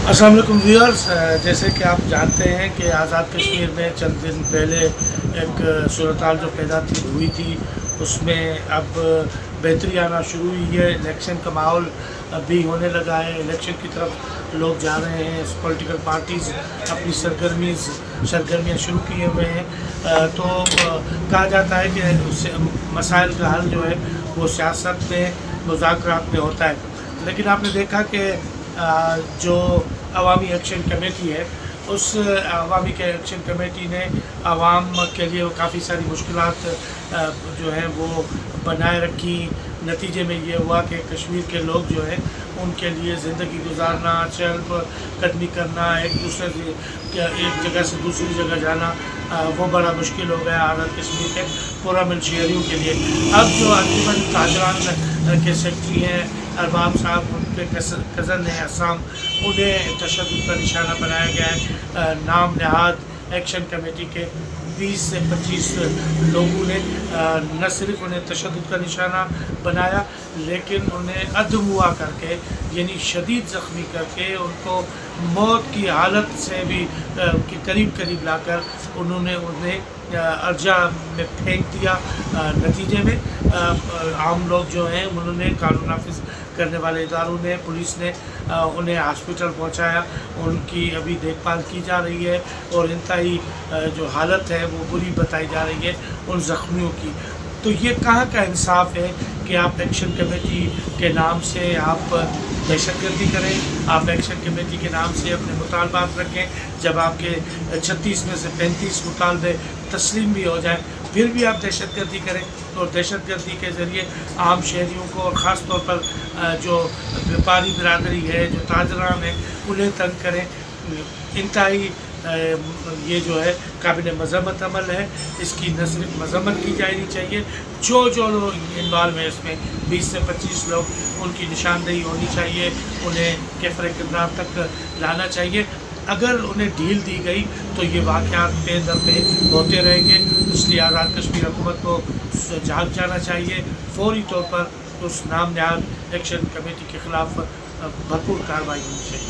अस्सलाम वालेकुम व्यूअर्स। जैसे कि आप जानते हैं कि आज़ाद कश्मीर में चंद दिन पहले एक सूरत जो पैदा हुई थी, उसमें अब बेहतरी आना शुरू हुई है। इलेक्शन का माहौल भी होने लगा है, इलेक्शन की तरफ लोग जा रहे हैं। पॉलिटिकल पार्टीज़ अपनी सरगर्मियाँ शुरू किए हुए हैं। तो कहा जाता है कि उससे मसाइल का हल जो है वो सियासत में, मुज़ाकरात में होता है। लेकिन आपने देखा कि जो अवामी एक्शन कमेटी है, उस अवामी के एक्शन कमेटी ने आवाम के लिए काफ़ी सारी मुश्किलात जो हैं वो बनाए रखी। नतीजे में ये हुआ कि कश्मीर के लोग जो हैं उनके लिए ज़िंदगी गुजारना, चहल कदमी करना, एक जगह से दूसरी जगह जाना वो बड़ा मुश्किल हो गया आज़ाद कश्मीर के पुरअमन शहरियों के लिए। अब जो अंजुमन ताजरान के सेक्रेटरी हैं अरबाब साहब, उनके कज़न हैं असम, उन्हें तशद्दुद का निशाना बनाया गया है। नाम नहाद एक्शन कमेटी के 20 से 25 लोगों ने न सिर्फ उन्हें तशद्दुद का निशाना बनाया, लेकिन उन्हें अधमुआ करके, यानी शदीद ज़ख्मी करके, उनको मौत की हालत से भी करीब लाकर उन्होंने उन्हें अर्जा में फेंक दिया। नतीजे में आम लोग जो हैं उन्होंने कानून नाफिज करने वाले इदारों ने, पुलिस ने उन्हें हॉस्पिटल पहुंचाया। उनकी अभी देखभाल की जा रही है और इंतहाई जो हालत है वो बुरी बताई जा रही है उन ज़ख्मियों की। तो ये कहाँ का इंसाफ है कि आप एक्शन कमेटी के नाम से आप दहशतगर्दी करें, आप एक्शन कमेटी के नाम से अपने मुतालबात रखें, जब आपके 36 में से 35 मुतालबे तस्लीम भी हो जाए फिर भी आप दहशतगर्दी करें और दहशतगर्दी के ज़रिए आम शहरियों को और ख़ास तौर पर जो व्यापारी बिरादरी है, जो ताजरान है, उन्हें तंग करें। इंतहाई ये जो है काबिल मज़म्मत अमल है। इसकी न सिर्फ मज़म्मत की जानी चाहिए, जो लोग इन्वॉल्व हैं इसमें 20 से 25 लोग, उनकी निशानदेही होनी चाहिए, उन्हें कैफ़रे किरदार तक लाना चाहिए। अगर उन्हें ढील दी गई तो ये वाक़यात पे दर पे होते रहेंगे। इसलिए आज़ाद कश्मीर हुकूमत को जाग जाना चाहिए, फौरी तौर पर उस नाम नहाद एक्शन कमेटी के ख़िलाफ़ भरपूर कार्रवाई होनी चाहिए।